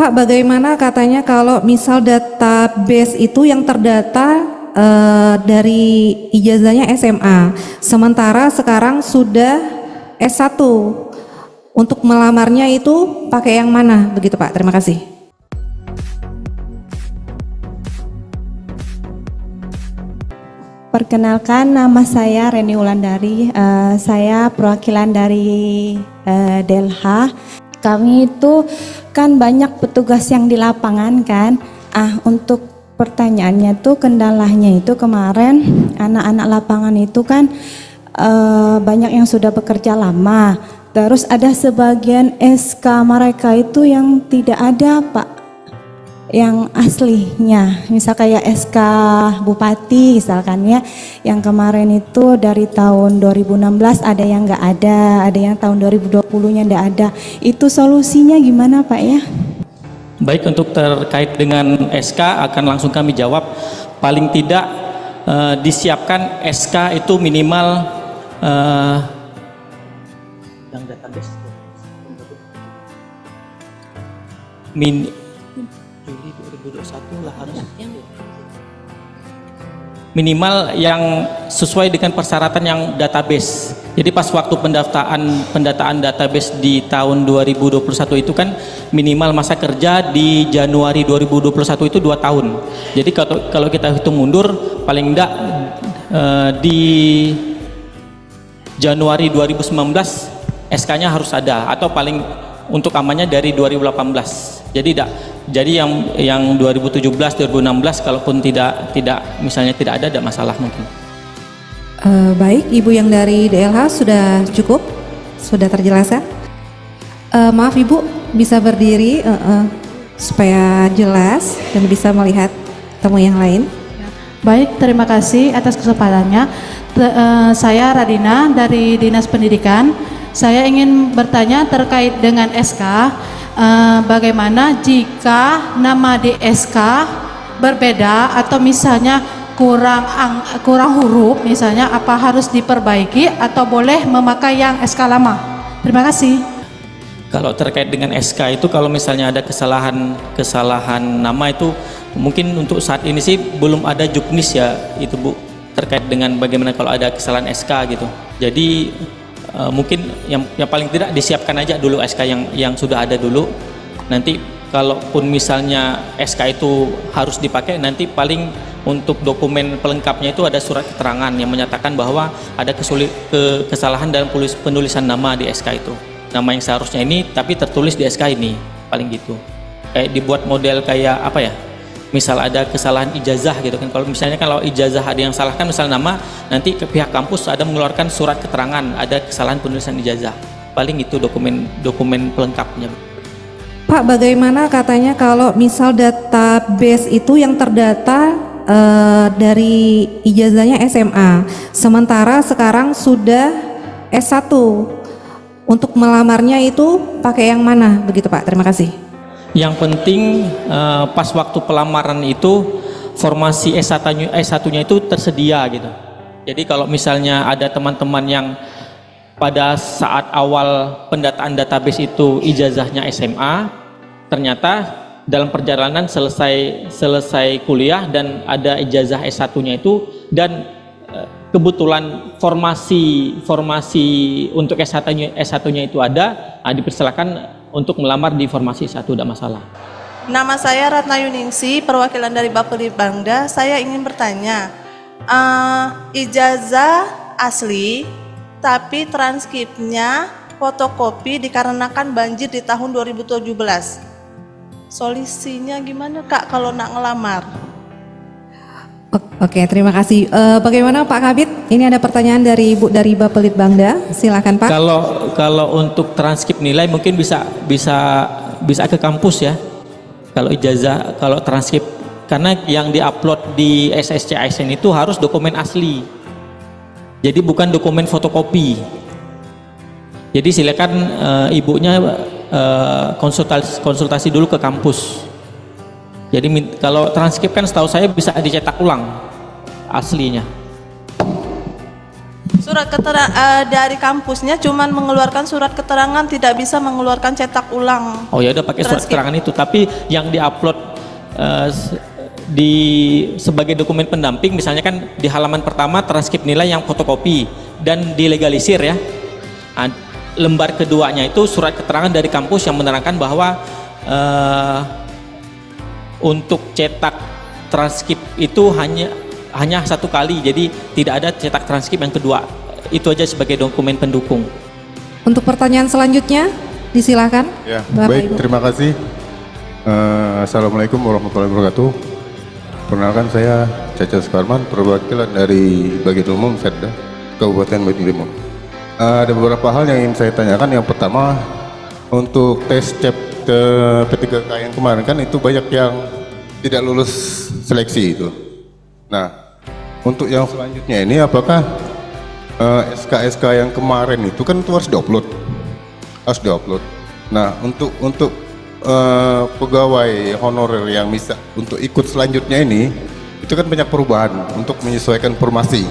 Pak, bagaimana katanya kalau misal database itu yang terdata dari ijazahnya SMA, sementara sekarang sudah S1. Untuk melamarnya itu pakai yang mana? Begitu Pak, terima kasih. Perkenalkan, nama saya Reni Wulandari, saya perwakilan dari Delha. Kami itu kan banyak petugas yang di lapangan kan. Untuk pertanyaannya tuh kendalanya itu kemarin anak-anak lapangan itu kan banyak yang sudah bekerja lama. Terus ada sebagian SK mereka itu yang tidak ada Pak, yang aslinya, misal kayak SK Bupati misalkan ya, yang kemarin itu dari tahun 2016 ada yang nggak ada yang tahun 2020-nya nggak ada. Itu solusinya gimana Pak ya? Baik, untuk terkait dengan SK akan langsung kami jawab. Paling tidak disiapkan SK itu minimal yang database Juli 2021 lah harus minimal yang sesuai dengan persyaratan yang database. Jadi pas waktu pendataan database di tahun 2021 itu kan minimal masa kerja di Januari 2021 itu 2 tahun. Jadi kalau kita hitung mundur paling enggak di Januari 2019 SK-nya harus ada, atau paling untuk amannya dari 2018. Jadi yang 2017 2016 kalaupun tidak misalnya tidak ada masalah mungkin. Baik, Ibu yang dari DLH sudah cukup, sudah terjelaskan. Maaf Ibu, bisa berdiri supaya jelas dan bisa melihat tamu yang lain. Baik, terima kasih atas kesempatannya. Saya Radina dari Dinas Pendidikan. Saya ingin bertanya terkait dengan SK. Bagaimana jika nama di SK berbeda atau misalnya kurang huruf, misalnya apa harus diperbaiki atau boleh memakai yang SK lama? Terima kasih. Kalau terkait dengan SK itu, kalau misalnya ada kesalahan nama itu mungkin untuk saat ini sih belum ada juknis ya itu Bu, terkait dengan bagaimana kalau ada kesalahan SK gitu. Jadi mungkin yang paling tidak disiapkan aja dulu SK yang sudah ada dulu. Nanti kalaupun misalnya SK itu harus dipakai, nanti paling untuk dokumen pelengkapnya itu ada surat keterangan yang menyatakan bahwa ada kesalahan dalam penulisan nama di SK itu. Nama yang seharusnya ini tapi tertulis di SK ini, paling gitu. Kayak dibuat model kayak apa ya? Misal ada kesalahan ijazah gitu kan, kalau ijazah ada yang salah kan misal nama, nanti ke pihak kampus ada mengeluarkan surat keterangan ada kesalahan penulisan ijazah, paling itu dokumen pelengkapnya. Pak, bagaimana katanya kalau misal database itu yang terdata dari ijazahnya SMA, sementara sekarang sudah S1, untuk melamarnya itu pakai yang mana? Begitu Pak, terima kasih. Yang penting pas waktu pelamaran itu formasi S1-nya itu tersedia gitu. Jadi kalau misalnya ada teman-teman yang pada saat awal pendataan database itu ijazahnya SMA, ternyata dalam perjalanan selesai kuliah dan ada ijazah S1-nya itu, dan kebetulan formasi untuk S1-nya itu ada, dipersilakan untuk melamar di formasi 1, tidak masalah. Nama saya Ratna Yuningsi, perwakilan dari Bapelitbangda. Saya ingin bertanya, ijazah asli tapi transkripnya fotokopi dikarenakan banjir di tahun 2017. Solusinya gimana Kak kalau nak ngelamar? Oke, terima kasih. Bagaimana Pak Kabid? Ini ada pertanyaan dari Ibu dari Bapelitbangda. Silakan Pak. Kalau untuk transkrip nilai mungkin bisa ke kampus ya. Kalau ijazah, kalau transkrip, karena yang diupload di SSC ASN itu harus dokumen asli. Jadi bukan dokumen fotokopi. Jadi silakan ibunya konsultasi dulu ke kampus. Jadi kalau transkrip kan setahu saya bisa dicetak ulang aslinya. Surat surat keterangan dari kampusnya cuman mengeluarkan surat keterangan, tidak bisa mengeluarkan cetak ulang. Oh ya udah pakai surat Transkrip. keterangan itu, tapi yang diupload di sebagai dokumen pendamping misalnya kan di halaman pertama transkrip nilai yang fotokopi dan dilegalisir ya. Lembar keduanya itu surat keterangan dari kampus yang menerangkan bahwa untuk cetak transkrip itu hanya satu kali, jadi tidak ada cetak transkrip yang kedua. Itu aja sebagai dokumen pendukung. Untuk pertanyaan selanjutnya disilakan. Ya, Bapak, baik, Ibu. terima kasih. Assalamualaikum warahmatullahi wabarakatuh. Perkenalkan, saya Caca Sukarman, perwakilan dari Bagian Umum Setda Kabupaten Batu Limau. Ada beberapa hal yang ingin saya tanyakan. Yang pertama, untuk tes CEP P3K yang kemarin kan itu banyak yang tidak lulus seleksi itu. Nah, untuk yang selanjutnya ini apakah SK-SK yang kemarin itu kan itu harus diupload, Nah, untuk pegawai honorer yang bisa untuk ikut selanjutnya ini, itu kan banyak perubahan untuk menyesuaikan formasi.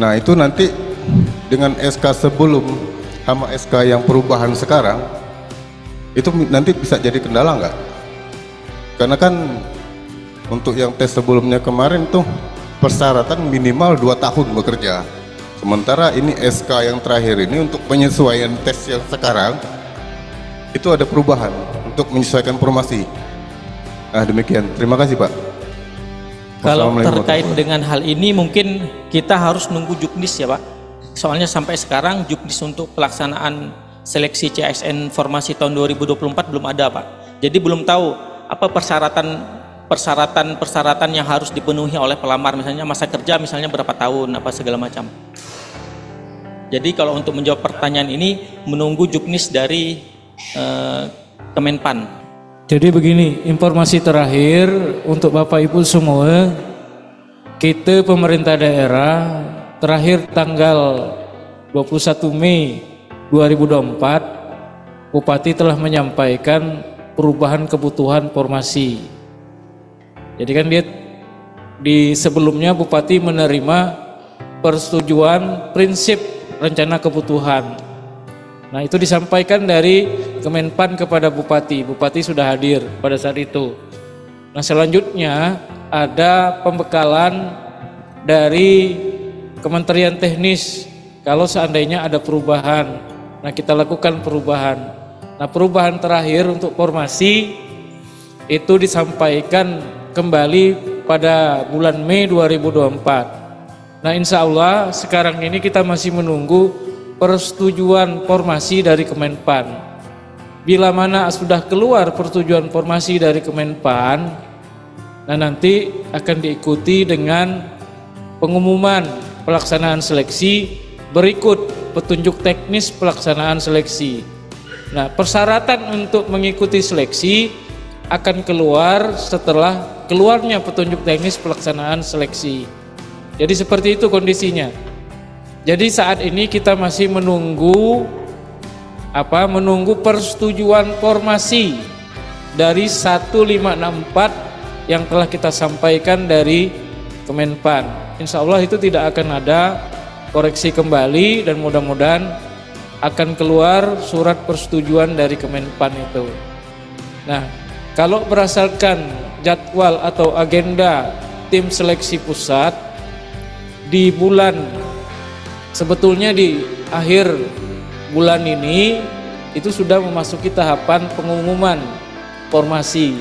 Nah, itu nanti dengan SK sebelum sama SK yang perubahan sekarang, itu nanti bisa jadi kendala nggak? Karena kan untuk yang tes sebelumnya kemarin tuh persyaratan minimal 2 tahun bekerja. Sementara ini SK yang terakhir ini untuk penyesuaian tes yang sekarang itu ada perubahan untuk menyesuaikan formasi. Nah, demikian. Terima kasih, Pak. Kalau Wassalamualaikum terkait warahmatullahi dengan hal ini mungkin kita harus nunggu Juknis ya Pak. Soalnya sampai sekarang Juknis untuk pelaksanaan seleksi CASN formasi tahun 2024 belum ada Pak. Jadi belum tahu apa persyaratan yang harus dipenuhi oleh pelamar, misalnya masa kerja misalnya berapa tahun, apa segala macam. Jadi kalau untuk menjawab pertanyaan ini menunggu Juknis dari Kemenpan. Jadi begini, informasi terakhir untuk Bapak Ibu semua, kita pemerintah daerah terakhir tanggal 21 Mei 2024, Bupati telah menyampaikan perubahan kebutuhan formasi. Jadi kan dia di sebelumnya Bupati menerima persetujuan prinsip rencana kebutuhan. Nah, itu disampaikan dari Kemenpan kepada Bupati. Bupati sudah hadir pada saat itu. Nah, selanjutnya ada pembekalan dari Kementerian Teknis. Kalau seandainya ada perubahan, nah kita lakukan perubahan. Nah, perubahan terakhir untuk formasi itu disampaikan kembali pada bulan Mei 2024. Nah, insya Allah sekarang ini kita masih menunggu persetujuan formasi dari Kemenpan. Bila mana sudah keluar persetujuan formasi dari Kemenpan, nah nanti akan diikuti dengan pengumuman pelaksanaan seleksi berikut petunjuk teknis pelaksanaan seleksi. Nah, persyaratan untuk mengikuti seleksi akan keluar setelah keluarnya petunjuk teknis pelaksanaan seleksi. Jadi seperti itu kondisinya. Jadi saat ini kita masih menunggu persetujuan formasi dari 1564 yang telah kita sampaikan dari Kemenpan. Insya Allah itu tidak akan ada koreksi kembali dan mudah-mudahan akan keluar surat persetujuan dari Kemenpan itu. Nah, kalau berdasarkan jadwal atau agenda tim seleksi pusat di sebetulnya di akhir bulan ini itu sudah memasuki tahapan pengumuman formasi.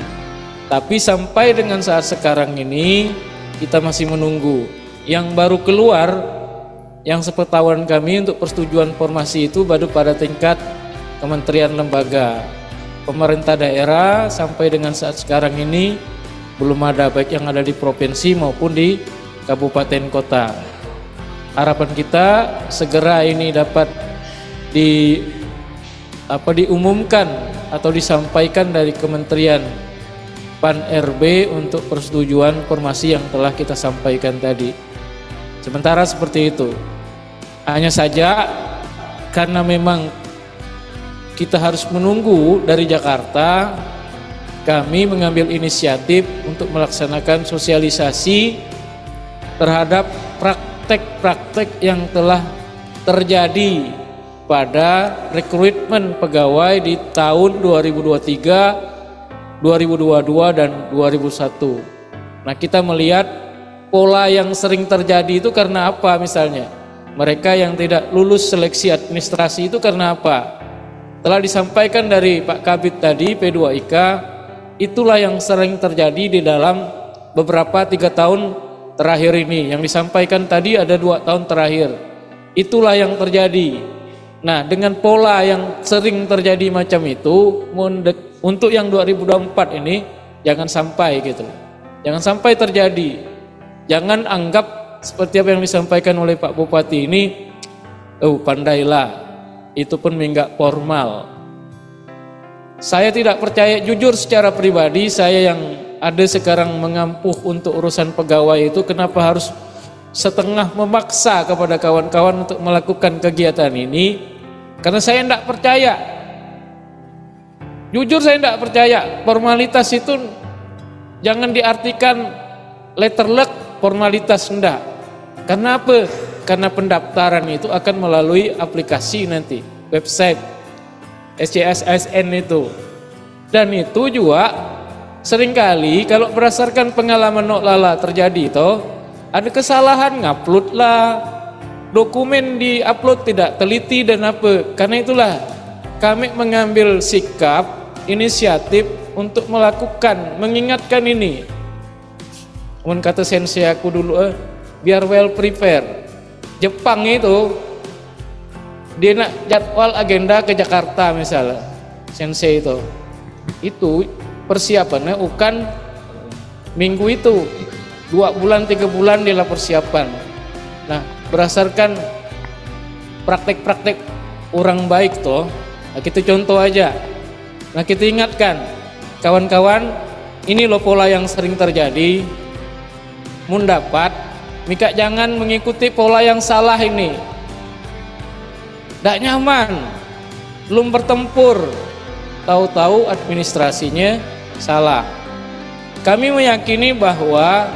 Tapi sampai dengan saat sekarang ini kita masih menunggu. Yang baru keluar, yang sepengetahuan kami untuk persetujuan formasi itu baru pada tingkat kementerian lembaga. Pemerintah daerah sampai dengan saat sekarang ini belum ada, baik yang ada di provinsi maupun di kabupaten kota. Harapan kita segera ini dapat diumumkan atau disampaikan dari Kementerian Pan RB untuk persetujuan formasi yang telah kita sampaikan tadi. Sementara seperti itu. Hanya saja karena memang kita harus menunggu dari Jakarta, kami mengambil inisiatif untuk melaksanakan sosialisasi terhadap praktek-praktek yang telah terjadi pada rekrutmen pegawai di tahun 2023, 2022 dan 2001. Nah, kita melihat pola yang sering terjadi itu karena apa misalnya? Mereka yang tidak lulus seleksi administrasi itu karena apa? Telah disampaikan dari Pak Kabid tadi, P2IK, itulah yang sering terjadi di dalam beberapa 3 tahun terakhir ini. Yang disampaikan tadi ada 2 tahun terakhir. Itulah yang terjadi. Nah, dengan pola yang sering terjadi macam itu, untuk yang 2024 ini jangan sampai gitu. Jangan sampai terjadi. Jangan anggap seperti apa yang disampaikan oleh Pak Bupati ini, oh pandailah, itu pun enggak formal. Saya tidak percaya, jujur secara pribadi, saya yang ada sekarang mengampuh untuk urusan pegawai itu, kenapa harus setengah memaksa kepada kawan-kawan untuk melakukan kegiatan ini? Karena saya tidak percaya. Jujur saya tidak percaya, formalitas itu jangan diartikan letterlek formalitas, enggak. Karena apa? Karena pendaftaran itu akan melalui aplikasi nanti, website SCSSN itu. Dan itu juga seringkali kalau berdasarkan pengalaman Nok Lala terjadi toh, ada kesalahan ngupload lah, dokumen di-upload tidak teliti dan apa. Karena itulah kami mengambil sikap, inisiatif untuk melakukan, mengingatkan ini. Mun kata sensei aku dulu, biar well prepare. Jepang itu dia nak jadwal agenda ke Jakarta misalnya, sensei itu persiapannya bukan minggu itu, 2 bulan 3 bulan dia persiapan. Nah, berdasarkan praktek-praktek orang baik toh, nah kita contoh aja. Nah, kita ingatkan kawan-kawan, ini loh pola yang sering terjadi. Mun dapat mika jangan mengikuti pola yang salah ini. Tidak nyaman, belum bertempur, tahu-tahu administrasinya salah. Kami meyakini bahwa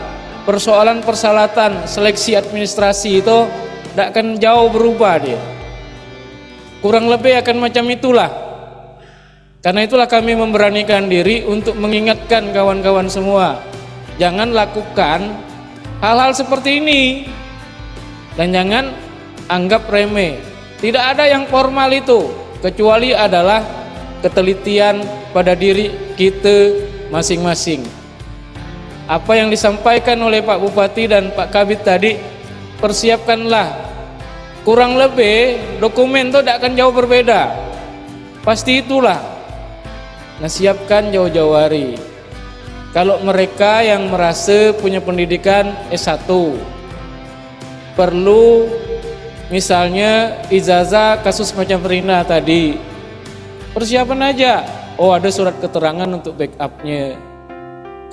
persoalan seleksi administrasi itu tidak akan jauh berubah dia. Kurang lebih akan macam itulah. Karena itulah kami memberanikan diri untuk mengingatkan kawan-kawan semua, jangan lakukan hal-hal seperti ini dan jangan anggap remeh. Tidak ada yang formal itu, kecuali adalah ketelitian pada diri kita masing-masing. Apa yang disampaikan oleh Pak Bupati dan Pak Kabid tadi, persiapkanlah. Kurang lebih dokumen itu tidak akan jauh berbeda, pasti itulah. Nah, siapkan jauh-jauh hari. Kalau mereka yang merasa punya pendidikan S1 perlu misalnya ijazah kasus macam Rina tadi, persiapan aja. Oh, ada surat keterangan untuk backupnya.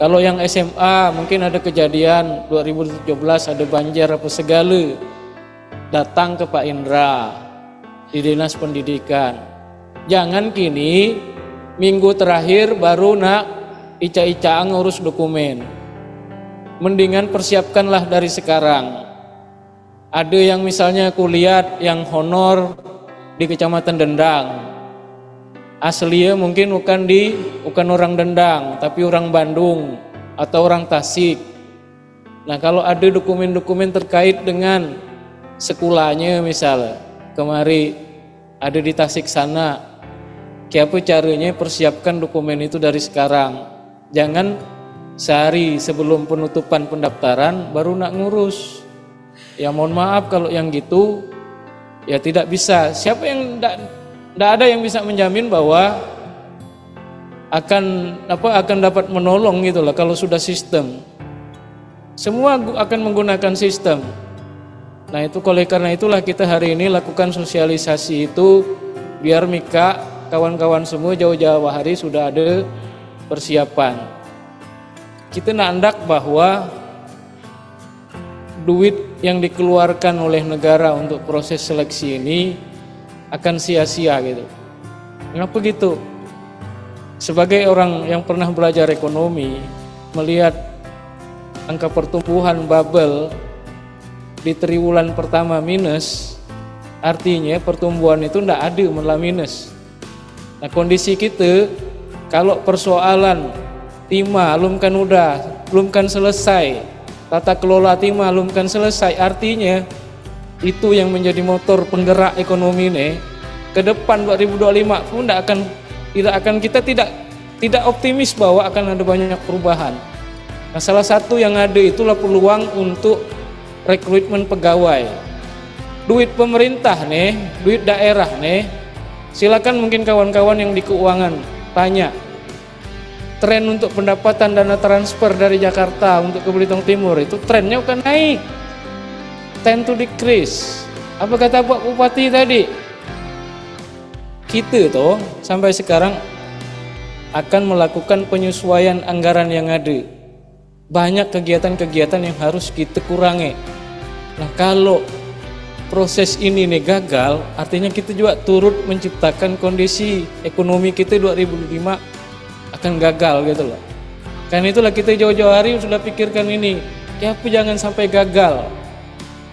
Kalau yang SMA mungkin ada kejadian 2017 ada banjir apa segala, datang ke Pak Indra di Dinas Pendidikan. Jangan kini minggu terakhir baru nak ica-icaan ngurus dokumen. Mendingan persiapkanlah dari sekarang. Ada yang misalnya kuliah yang honor di Kecamatan Dendang, aslinya mungkin bukan orang Dendang tapi orang Bandung atau orang Tasik. Nah, kalau ada dokumen-dokumen terkait dengan sekolahnya misalnya, kemari ada di Tasik sana, apa caranya persiapkan dokumen itu dari sekarang. Jangan sehari sebelum penutupan pendaftaran baru nak ngurus. Ya mohon maaf kalau yang gitu ya tidak bisa. Siapa yang tidak ada yang bisa menjamin bahwa akan dapat menolong gitu lah kalau sudah sistem. Semua akan menggunakan sistem. Nah, itu oleh karena itulah kita hari ini lakukan sosialisasi itu biar Mika kawan-kawan semua jauh-jauh hari sudah ada persiapan. Kita nandak bahwa duit yang dikeluarkan oleh negara untuk proses seleksi ini akan sia-sia gitu. Kenapa gitu? Sebagai orang yang pernah belajar ekonomi, melihat angka pertumbuhan bubble di triwulan pertama minus, artinya pertumbuhan itu tidak ada malah minus. Nah kondisi kita kalau persoalan timah belum kan selesai, tata kelola timah belum kan selesai, artinya itu yang menjadi motor penggerak ekonomi ini ke depan 2025 pun kita tidak optimis bahwa akan ada banyak perubahan. Nah salah satu yang ada itulah peluang untuk rekrutmen pegawai. Duit pemerintah nih, duit daerah nih, silakan mungkin kawan-kawan yang di keuangan tanya tren untuk pendapatan dana transfer dari Jakarta untuk ke Belitung Timur itu trennya bukan naik, tend to decrease. Apa kata Pak Bupati tadi? Kita tuh sampai sekarang akan melakukan penyesuaian anggaran yang ada. Banyak kegiatan-kegiatan yang harus kita kurangi. Nah kalau proses ini nih gagal, artinya kita juga turut menciptakan kondisi ekonomi kita 2005 akan gagal gitu loh. Karena itulah kita jauh-jauh hari sudah pikirkan ini, ya jangan sampai gagal.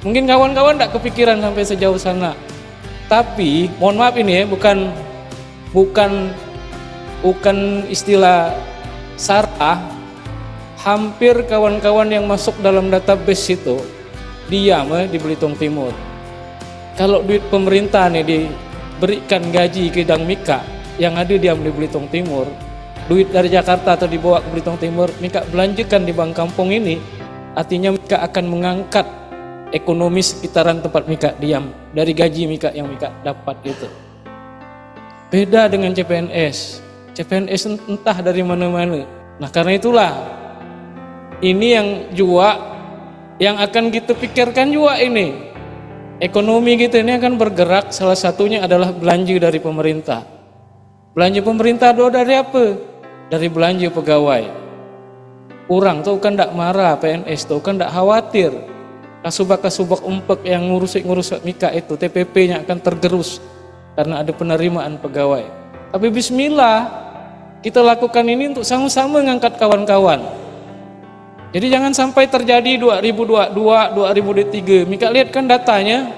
Mungkin kawan-kawan tidak kepikiran sampai sejauh sana. Tapi mohon maaf ini ya, bukan istilah sarah. Hampir kawan-kawan yang masuk dalam database itu diam di Belitung Timur. Kalau duit pemerintah nih diberikan gaji ke Dang Mika yang ada diam di Belitung Timur, duit dari Jakarta atau dibawa ke Belitung Timur, Mika belanjakan di bank kampung ini, artinya Mika akan mengangkat ekonomi sekitaran tempat Mika diam dari gaji Mika yang Mika dapat itu. Beda dengan CPNS entah dari mana-mana. Nah karena itulah ini yang akan kita pikirkan juga ini. Ekonomi kita ini akan bergerak, salah satunya adalah belanja dari pemerintah. Belanja pemerintah dari apa? Dari belanja pegawai. Orang tuh kan tidak marah, PNS tuh kan tidak khawatir. Kasubak umpek yang ngurus Mika itu, TPP-nya akan tergerus karena ada penerimaan pegawai. Tapi bismillah, kita lakukan ini untuk sama-sama mengangkat kawan-kawan. Jadi jangan sampai terjadi 2022, 2023. Mika lihat kan datanya,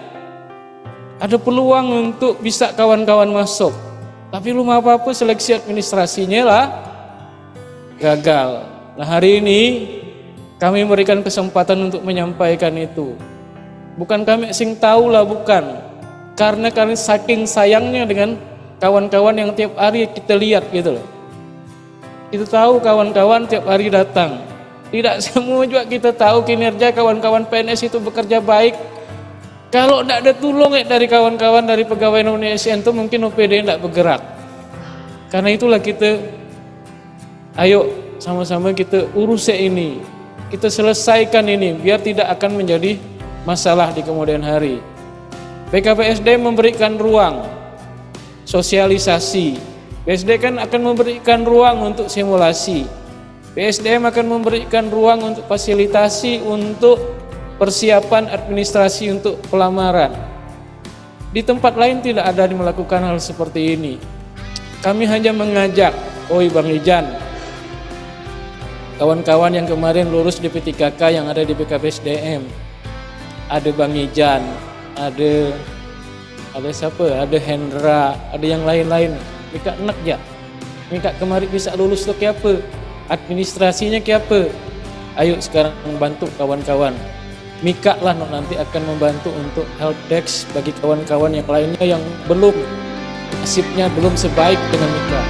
ada peluang untuk bisa kawan-kawan masuk. Tapi belum apa-apa seleksi administrasinya lah gagal. Nah hari ini kami memberikan kesempatan untuk menyampaikan itu. Bukan kami sing tahu lah, bukan. Karena kami saking sayangnya dengan kawan-kawan yang tiap hari kita lihat gitu loh. Kita tahu kawan-kawan tiap hari datang. Tidak semua juga kita tahu kinerja kawan-kawan PNS itu bekerja baik. Kalau tidak ada tolong dari kawan-kawan dari pegawai non-ASN itu mungkin OPD tidak bergerak. Karena itulah kita, ayo sama-sama kita urus ini. Kita selesaikan ini biar tidak akan menjadi masalah di kemudian hari. BKPSD memberikan ruang sosialisasi. BSD kan akan memberikan ruang untuk simulasi. PSDM akan memberikan ruang untuk fasilitasi untuk persiapan administrasi untuk pelamaran. Di tempat lain tidak ada melakukan hal seperti ini. Kami hanya mengajak, oi Bang Ijan, kawan-kawan yang kemarin lulus di P3K yang ada di BKPSDM, ada Bang Ijan, ada siapa, ada Hendra, ada yang lain-lain. Mika enak ya, Mika kemarin bisa lulus tuh kayak apa? Administrasinya kayak apa? Ayo sekarang membantu kawan-kawan. Mika lah nanti akan membantu untuk help desk bagi kawan-kawan yang lainnya yang belum nasibnya belum sebaik dengan Mika.